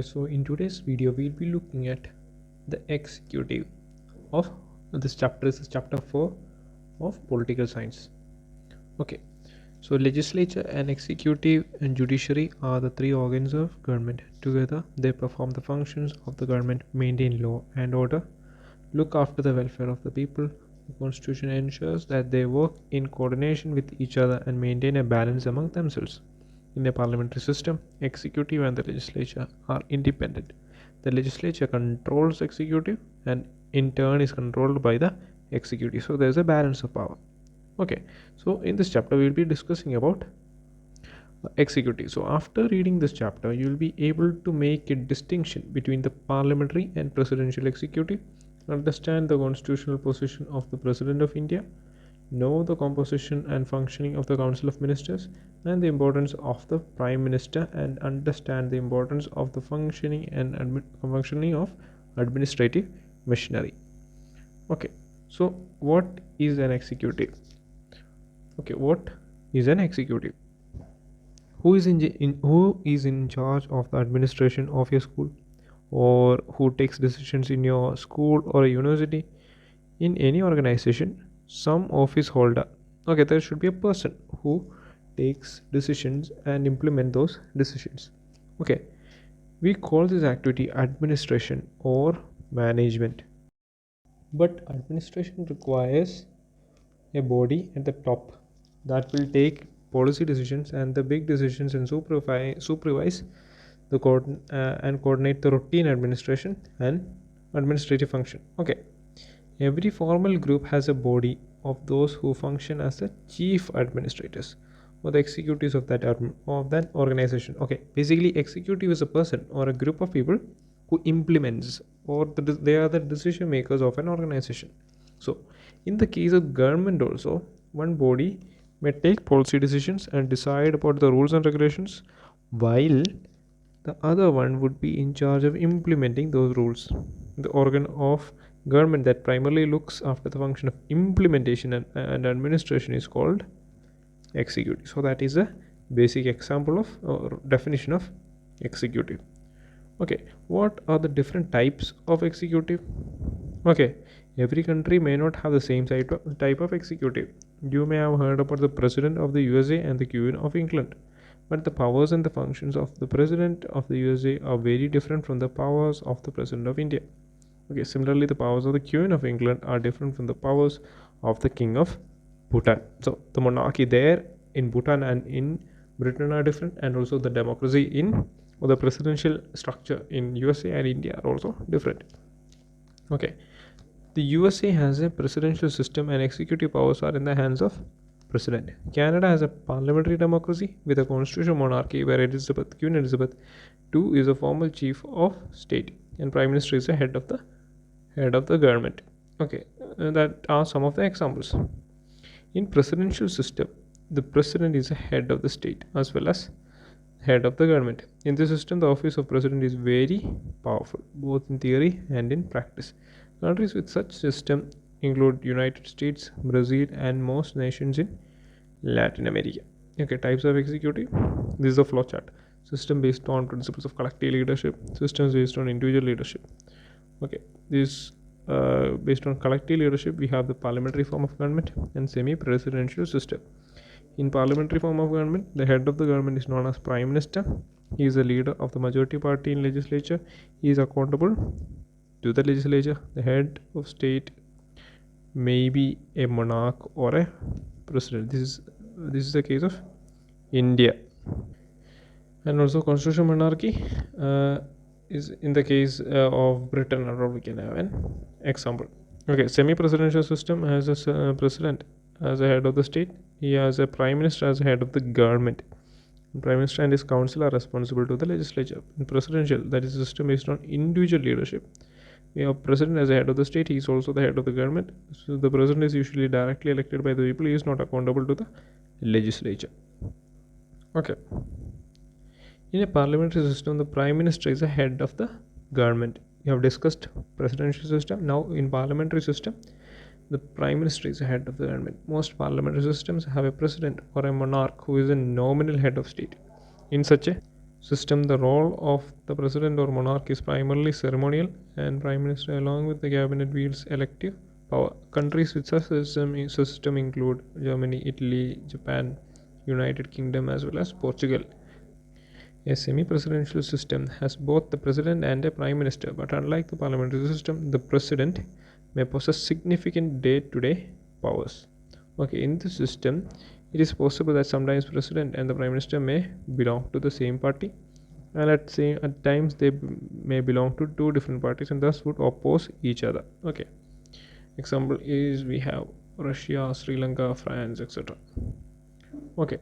So in today's video we'll be looking at the executive of this chapter. Is chapter 4 of political science. Okay, so legislature and executive and judiciary are the three organs of government. Together they perform the functions of the government: maintain law and order, look after the welfare of the people. The constitution ensures that they work in coordination with each other and maintain a balance among themselves. In a parliamentary system, executive and the legislature are independent. The legislature controls executive and in turn is controlled by the executive. So there's a balance of power. Okay, so in this chapter we'll be discussing about executive. So after reading this chapter, you will be able to make a distinction between the parliamentary and presidential executive, understand the constitutional position of the President of India, know the composition and functioning of the Council of Ministers and the importance of the Prime Minister, and understand the importance of the functioning of administrative machinery. Okay, so what is an executive? Okay, what is an executive? Who is in charge of the administration of your school, or who takes decisions in your school or a university? In any organization, some office holder, okay, there should be a person who takes decisions and implement those decisions. Okay, we call this activity administration or management. But administration requires a body at the top that will take policy decisions and the big decisions and supervise the and coordinate the routine administration and administrative function. Okay, every formal group has a body of those who function as the chief administrators or the executives of that organization. Okay, basically executive is a person or a group of people who implements, or they are the decision makers of an organization. So in the case of government also, one body may take policy decisions and decide about the rules and regulations, while the other one would be in charge of implementing those rules. The organ of government that primarily looks after the function of implementation and administration is called executive. So that is a basic example of or definition of executive. Okay, what are the different types of executive? Okay, every country may not have the same type of executive. You may have heard about the President of the USA and the Queen of England, but the powers and the functions of the President of the USA are very different from the powers of the President of India. Okay, similarly, the powers of the Queen of England are different from the powers of the King of Bhutan. So the monarchy there in Bhutan and in Britain are different, and also the democracy in or the presidential structure in USA and India are also different. Okay, the USA has a presidential system and executive powers are in the hands of president. Canada has a parliamentary democracy with a constitutional monarchy where Queen Elizabeth II is a formal chief of state and Prime Minister is the head of the government. Okay, that are some of the examples. In presidential system, the president is the head of the state as well as head of the government. In this system, the office of president is very powerful, both in theory and in practice. Countries with such system include United States, Brazil, and most nations in Latin America. Okay, types of executive. This is a flowchart. System based on principles of collective leadership. Systems based on individual leadership. Okay, this based on collective leadership, we have the parliamentary form of government and semi-presidential system. In parliamentary form of government, the head of the government is known as Prime Minister. He is the leader of the majority party in legislature. He is accountable to the legislature. The head of state may be a monarch or a president. This is the case of India. And also constitutional monarchy is in the case of Britain, or we can have an example. Okay, semi-presidential system has a president as a head of the state. He has a prime minister as a head of the government. The prime minister and his council are responsible to the legislature. In presidential, that is a system based on individual leadership. We have president as a head of the state. He is also the head of the government. So the president is usually directly elected by the people. He is not accountable to the legislature. Okay. In a parliamentary system, the prime minister is the head of the government. We have discussed presidential system. Now in parliamentary system, the prime minister is the head of the government. Most parliamentary systems have a president or a monarch who is a nominal head of state. In such a system, the role of the president or monarch is primarily ceremonial, and prime minister along with the cabinet wields elective power. Countries with such system include Germany, Italy, Japan, United Kingdom, as well as Portugal. A semi-presidential system has both the president and a prime minister, but unlike the parliamentary system, the president may possess significant day-to-day powers. Okay, in the system, it is possible that sometimes president and the prime minister may belong to the same party, and at times they may belong to two different parties and thus would oppose each other. Okay, example is we have Russia, Sri Lanka, France, etc. Okay,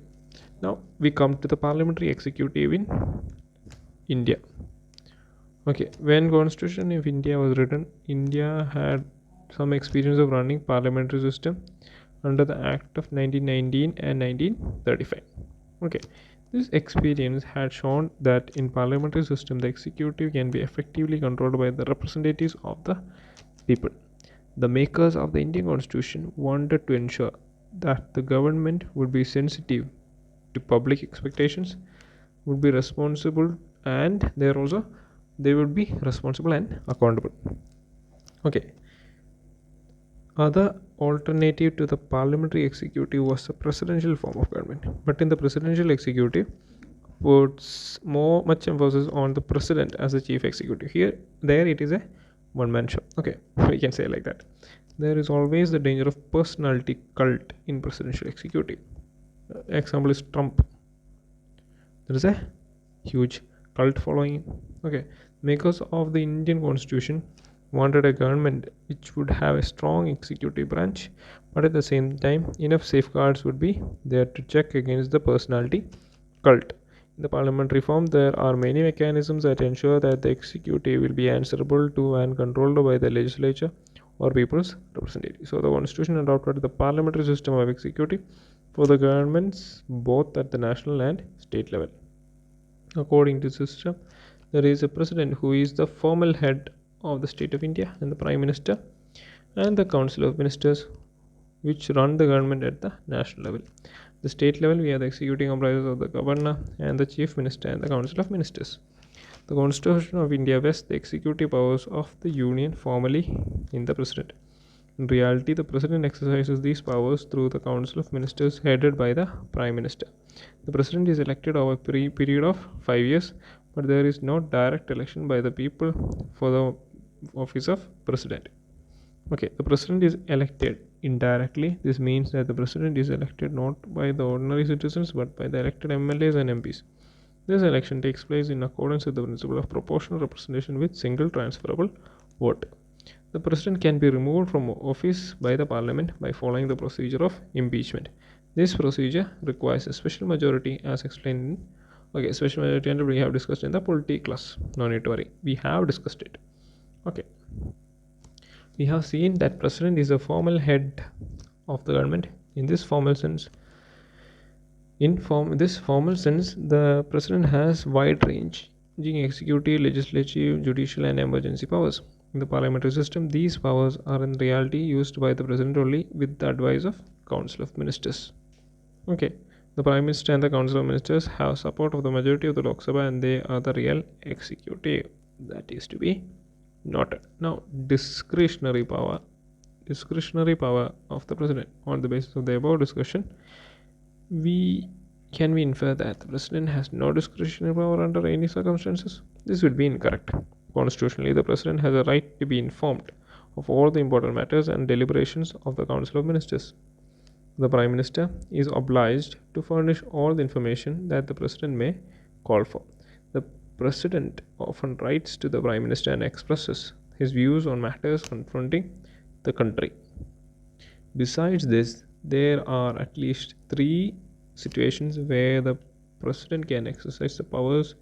now we come to the parliamentary executive in India. Okay, when Constitution of India was written, India had some experience of running parliamentary system under the Act of 1919 and 1935. Okay, this experience had shown that in parliamentary system the executive can be effectively controlled by the representatives of the people. The makers of the Indian Constitution wanted to ensure that the government would be sensitive to public expectations, would be responsible, and they would be responsible and accountable. Okay. Other alternative to the parliamentary executive was a presidential form of government, but in the presidential executive puts much emphasis on the president as the chief executive. There it is a one-man show. Okay, we can say like that. There is always the danger of personality cult in presidential executive. Example is Trump. There is a huge cult following. Okay, makers of the Indian Constitution wanted a government which would have a strong executive branch, but at the same time enough safeguards would be there to check against the personality cult. In the parliamentary form, there are many mechanisms that ensure that the executive will be answerable to and controlled by the legislature or people's representatives. So the constitution adopted the parliamentary system of executive for the governments both at the national and state level. According to the system, there is a president who is the formal head of the state of India, and the prime minister and the council of ministers which run the government at the national level. The state level, we have the executive comprises of the governor and the chief minister and the council of ministers. The Constitution of India vests the executive powers of the union formally in the president. In reality, the president exercises these powers through the council of ministers headed by the prime minister. The president is elected over a period of 5 years, but there is no direct election by the people for the office of president. Okay, the president is elected indirectly. This means that the president is elected not by the ordinary citizens but by the elected MLAs and MPs. This election takes place in accordance with the principle of proportional representation with single transferable vote. The president can be removed from office by the parliament by following the procedure of impeachment. This procedure requires a special majority as explained in special majority, and we have discussed in the polity class. No need to worry, we have discussed it. Okay, we have seen that president is a formal head of the government. In this formal sense, the president has wide-ranging executive, legislative, judicial, and emergency powers. In the parliamentary system, these powers are in reality used by the president only with the advice of council of ministers. Okay, the prime minister and the council of ministers have support of the majority of the Lok Sabha, and they are the real executive. That is to be noted. Now, discretionary power of the president. On the basis of the above discussion, we infer that the president has no discretionary power under any circumstances? This would be incorrect. Constitutionally, the president has a right to be informed of all the important matters and deliberations of the council of ministers. The prime minister is obliged to furnish all the information that the president may call for. The president often writes to the prime minister and expresses his views on matters confronting the country. Besides this, there are at least 3 situations where the president can exercise the powers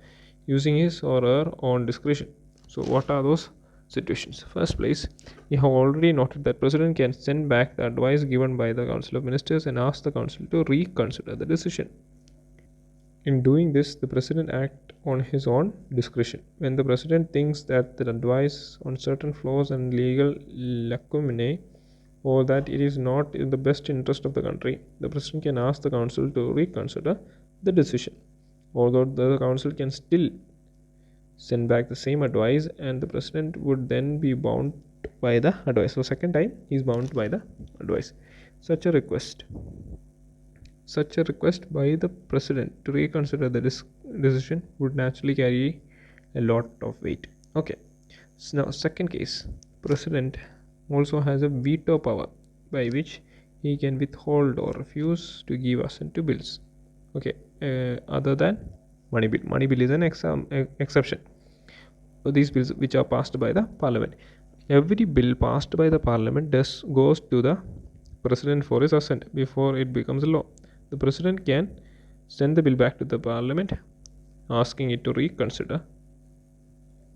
using his or her own discretion. So what are those situations? First place, we have already noted that president can send back the advice given by the council of ministers and ask the council to reconsider the decision. In doing this, the president acts on his own discretion. When the president thinks that the advice on certain flaws and legal lacunae, or that it is not in the best interest of the country, the president can ask the council to reconsider the decision. although the council can still send back the same advice, and the president would then be bound by the advice. So second time he is bound by the advice. Such a request by the president to reconsider the decision would naturally carry a lot of weight. Okay, so now second case, president also has a veto power by which he can withhold or refuse to give assent to bills. Okay, other than money bill. Money bill is an exception. So these bills which are passed by the parliament. Every bill passed by the parliament goes to the president for his assent before it becomes a law. The president can send the bill back to the parliament asking it to reconsider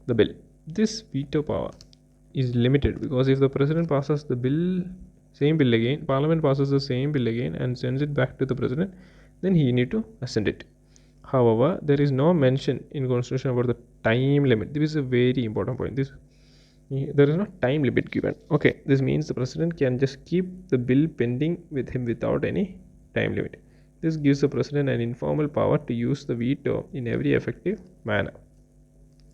the bill. This veto power is limited because if the president passes the same bill again, parliament passes the same bill again and sends it back to the president, then he need to assent it. However, there is no mention in constitution about the time limit. This is a very important point. There is no time limit given. Okay, this means the president can just keep the bill pending with him without any time limit. This gives the president an informal power to use the veto in every effective manner.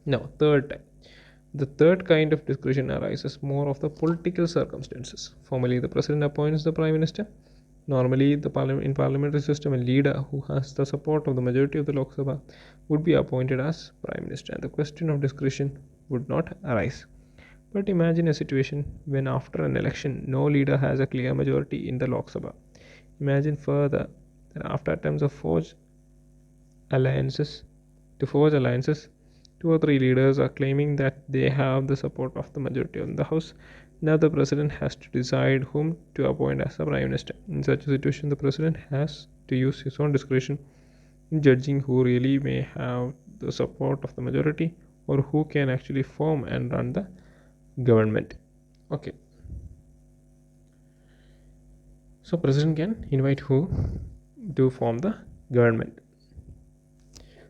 Now, the third kind of discretion arises more of the political circumstances. Formally, the president appoints the prime minister. Normally, in parliamentary system, a leader who has the support of the majority of the Lok Sabha would be appointed as prime minister, and the question of discretion would not arise. But imagine a situation when after an election, no leader has a clear majority in the Lok Sabha. Imagine further that after attempts to forge alliances, 2 or 3 leaders are claiming that they have the support of the majority in the House. Now the president has to decide whom to appoint as the prime minister. In such a situation, the president has to use his own discretion in judging who really may have the support of the majority or who can actually form and run the government. Okay. So president can invite who to form the government.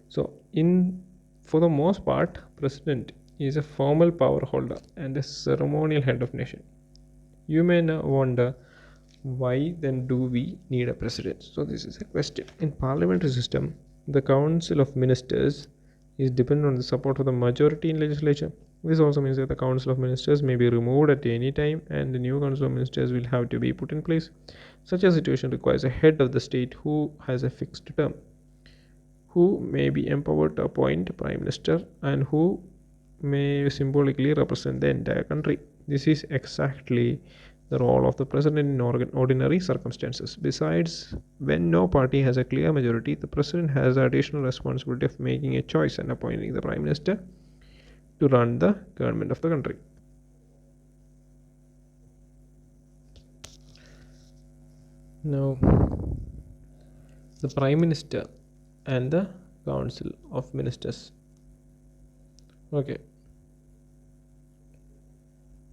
So for the most part, president is a formal power holder and a ceremonial head of nation. You may now wonder, why then do we need a president? So this is a question. In parliamentary system, the council of ministers is dependent on the support of the majority in legislature. This also means that the council of ministers may be removed at any time and the new council of ministers will have to be put in place. Such a situation requires a head of the state who has a fixed term, who may be empowered to appoint prime minister and who may symbolically represent the entire country. This is exactly the role of the president in ordinary circumstances. Besides, when no party has a clear majority, the president has the additional responsibility of making a choice and appointing the prime minister to run the government of the country. Now, the prime minister and the council of ministers. Okay.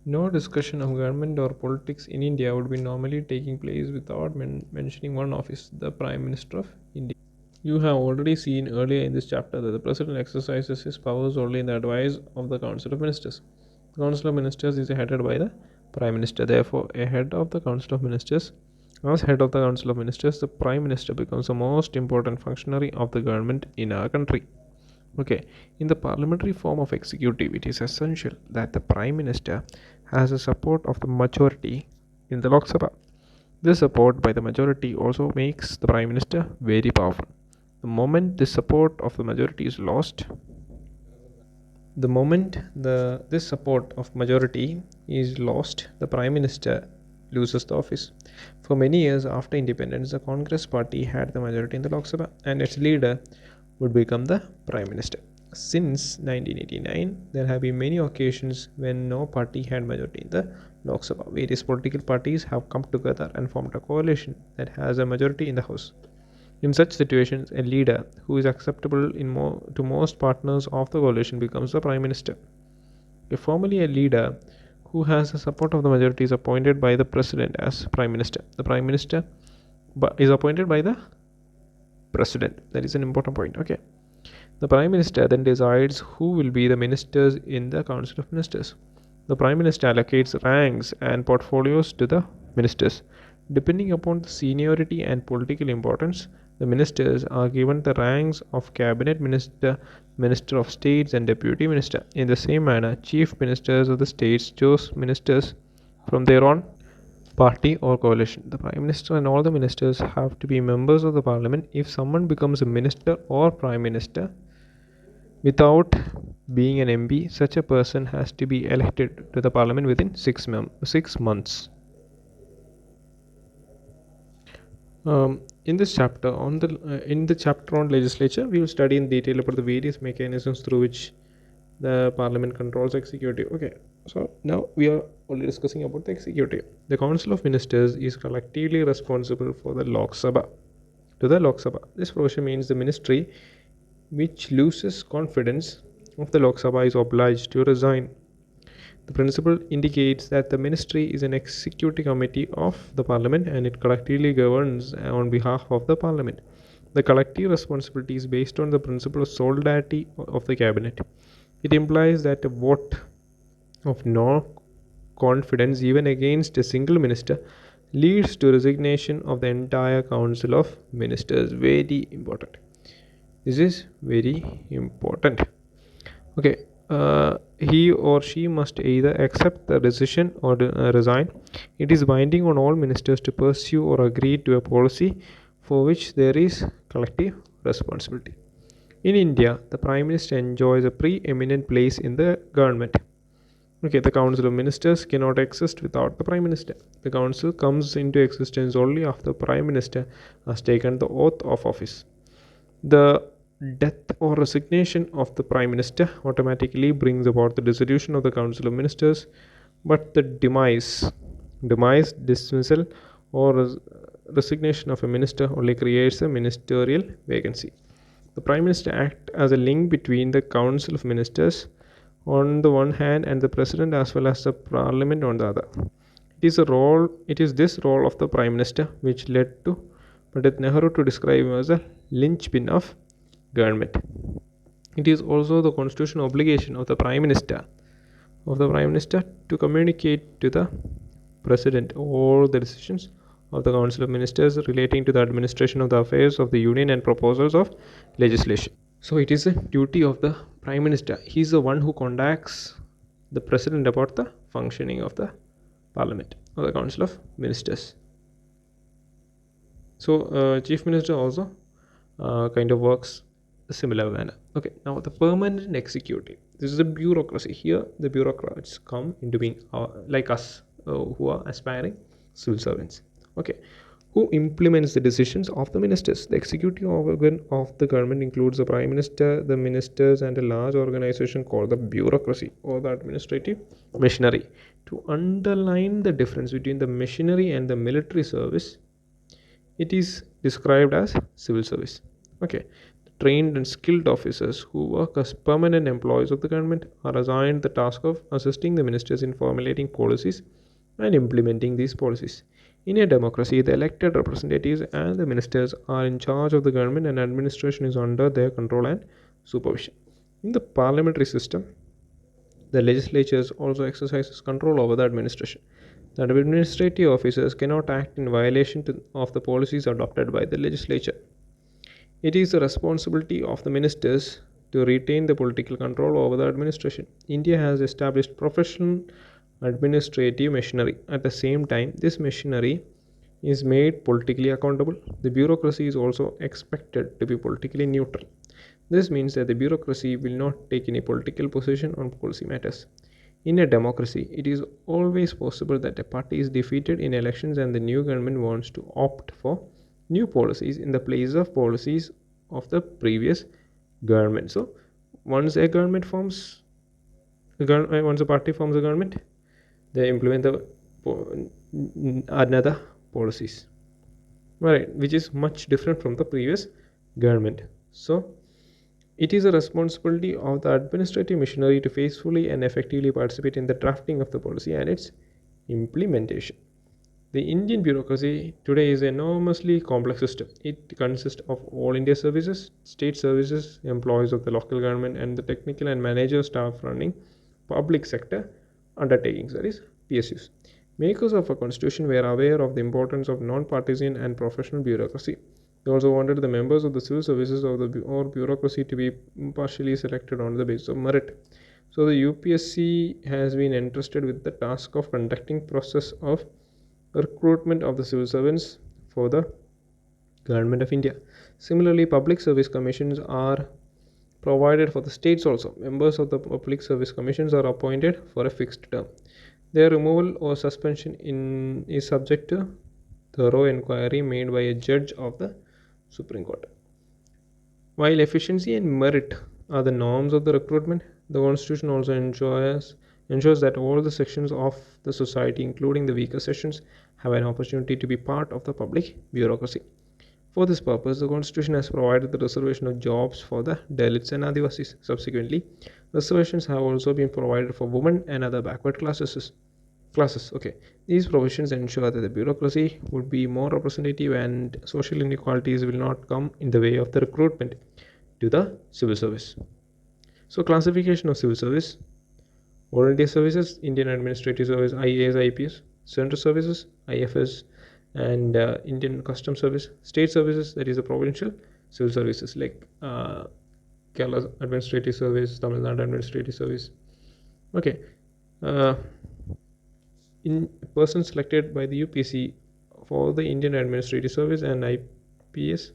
No discussion of government or politics in India would be normally taking place without mentioning one office, the Prime Minister of India. You have already seen earlier in this chapter that the President exercises his powers only in the advice of the Council of Ministers. The Council of Ministers is headed by the Prime Minister. Therefore, as head of the Council of Ministers, the Prime Minister becomes the most important functionary of the government in our country. Okay, in the parliamentary form of executive, it is essential that the Prime Minister has the support of the majority in the Lok Sabha. This support by the majority also makes the Prime Minister very powerful. The moment this support of the majority is lost, this support of majority is lost, the Prime Minister loses the office. For many years after independence, the Congress party had the majority in the Lok Sabha and its leader would become the Prime Minister. Since 1989, there have been many occasions when no party had majority in the Lok Sabha. Various political parties have come together and formed a coalition that has a majority in the House. In such situations, a leader who is acceptable to most partners of the coalition becomes the Prime Minister. Formally, a leader who has the support of the majority is appointed by the President as Prime Minister. The Prime Minister is appointed by the President. That is an important point. Okay. The Prime Minister then decides who will be the ministers in the Council of Ministers. The Prime Minister allocates ranks and portfolios to the ministers. Depending upon the seniority and political importance, the ministers are given the ranks of cabinet minister, minister of states, and deputy minister. In the same manner, chief ministers of the states chose ministers from their own party or coalition. The prime minister and all the ministers have to be members of the parliament. If someone becomes a minister or prime minister without being an MP, such a person has to be elected to the parliament within 6 months. In this chapter in the chapter on legislature, we will study in detail about the various mechanisms through which the parliament controls executive. Okay, so now we are only discussing about the executive. The council of ministers is collectively responsible for the Lok Sabha. To the Lok Sabha, this provision means the ministry which loses confidence of the Lok Sabha is obliged to resign. The principle indicates that the ministry is an executive committee of the parliament and it collectively governs on behalf of the parliament. The collective responsibility is based on the principle of solidarity of the cabinet. It implies that a vote of no confidence, even against a single minister, leads to resignation of the entire council of ministers. Very important. This is very important. Okay, he or she must either accept the decision or resign. It is binding on all ministers to pursue or agree to a policy for which there is collective responsibility. In India, the Prime Minister enjoys a preeminent place in the government. Okay, the Council of Ministers cannot exist without the Prime Minister. The Council comes into existence only after the Prime Minister has taken the oath of office. The death or resignation of the Prime Minister automatically brings about the dissolution of the Council of Ministers, but the dismissal, or resignation of a minister only creates a ministerial vacancy. The Prime Minister acts as a link between the Council of Ministers on the one hand and the President as well as the Parliament on the other. It is this role of the Prime Minister which led to Pandit Nehru to describe him as a linchpin of government. It is also the constitutional obligation of the Prime Minister to communicate to the President all the decisions of the Council of Ministers relating to the administration of the affairs of the Union and proposals of legislation. So it is a duty of the Prime Minister. He is the one who contacts the President about the functioning of the Parliament or the Council of Ministers. So Chief Minister also kind of works a similar manner. Okay, now the permanent executive. This is a bureaucracy. Here the bureaucrats come into being like us who are aspiring civil servants. Okay, who implements the decisions of the ministers. The executive organ of the government includes the Prime Minister, the ministers, and a large organization called the bureaucracy or the administrative machinery. To underline the difference between the machinery and the military service, it is described as civil service. Okay, trained and skilled officers who work as permanent employees of the government are assigned the task of assisting the ministers in formulating policies and implementing these policies. In a democracy, the elected representatives and the ministers are in charge of the government and administration is under their control and supervision. In the parliamentary system, the legislature also exercises control over the administration. The administrative officers cannot act in violation of the policies adopted by the legislature. It is the responsibility of the ministers to retain the political control over the administration. India has established professional administrative machinery. At the same time, this machinery is made politically accountable. The bureaucracy is also expected to be politically neutral. This means that the bureaucracy will not take any political position on policy matters. In a democracy, it is always possible that a party is defeated in elections and the new government wants to opt for new policies in the place of policies of the previous government. So, once a party forms a government, they implement another policies, right, which is much different from the previous government. So it is a responsibility of the administrative machinery to faithfully and effectively participate in the drafting of the policy and its implementation. The Indian bureaucracy today is an enormously complex system. It consists of all India services, state services, employees of the local government, and the technical and managerial staff running public sector undertakings, that is PSUs. Makers of a constitution were aware of the importance of non-partisan and professional bureaucracy. They also wanted the members of the civil services or bureaucracy to be partially selected on the basis of merit. So the UPSC has been entrusted with the task of conducting process of recruitment of the civil servants for the Government of India. Similarly, public service commissions are provided for the states also. Members of the public service commissions are appointed for a fixed term. Their removal or suspension is subject to thorough inquiry made by a judge of the Supreme Court. While efficiency and merit are the norms of the recruitment, the Constitution also ensures that all the sections of the society, including the weaker sections, have an opportunity to be part of the public bureaucracy. For this purpose, the Constitution has provided the reservation of jobs for the Dalits and Adivasis. Subsequently, reservations have also been provided for women and other backward classes. Okay, these provisions ensure that the bureaucracy would be more representative and social inequalities will not come in the way of the recruitment to the civil service. So, classification of civil service: volunteer services, Indian Administrative Service, IAS, IPS; central services, IFS, and Indian Custom Service; state services, that is the provincial civil services like Kerala Administrative Service, Tamil Nadu Administrative Service. Okay. In person selected by the UPSC for the Indian Administrative Service and IPS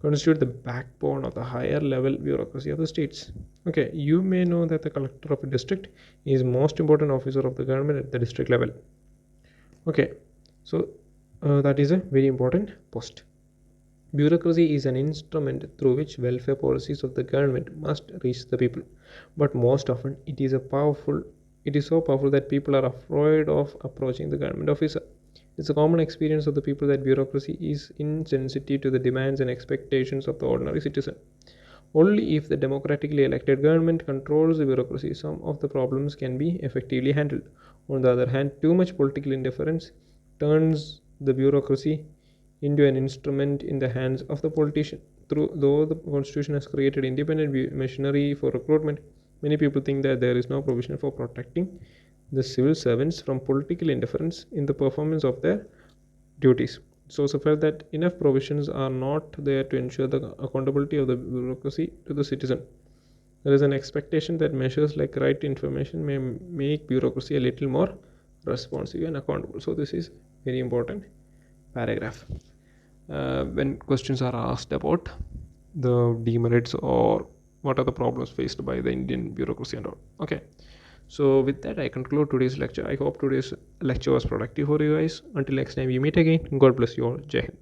constitute the backbone of the higher level bureaucracy of the states. Okay, you may know that the collector of a district is most important officer of the government at the district level. Okay, so that is a very important post. Bureaucracy is an instrument through which welfare policies of the government must reach the people, but most often it is so powerful that people are afraid of approaching the government officer. It's a common experience of the people that bureaucracy is insensitive to the demands and expectations of the ordinary citizen. Only if the democratically elected government controls the bureaucracy, some of the problems can be effectively handled. On the other hand, too much political interference turns the bureaucracy into an instrument in the hands of the politician. Though the Constitution has created independent machinery for recruitment, many people think that there is no provision for protecting the civil servants from political interference in the performance of their duties. It's also felt that enough provisions are not there to ensure the accountability of the bureaucracy to the citizen. There is an expectation that measures like right to information may make bureaucracy a little more responsive and accountable. So this is very important paragraph. When questions are asked about the demerits or what are the problems faced by the Indian bureaucracy and all. Okay, so with that I conclude today's lecture. I hope today's lecture was productive for you guys. Until next time we meet again, God bless you all. Jai Hind.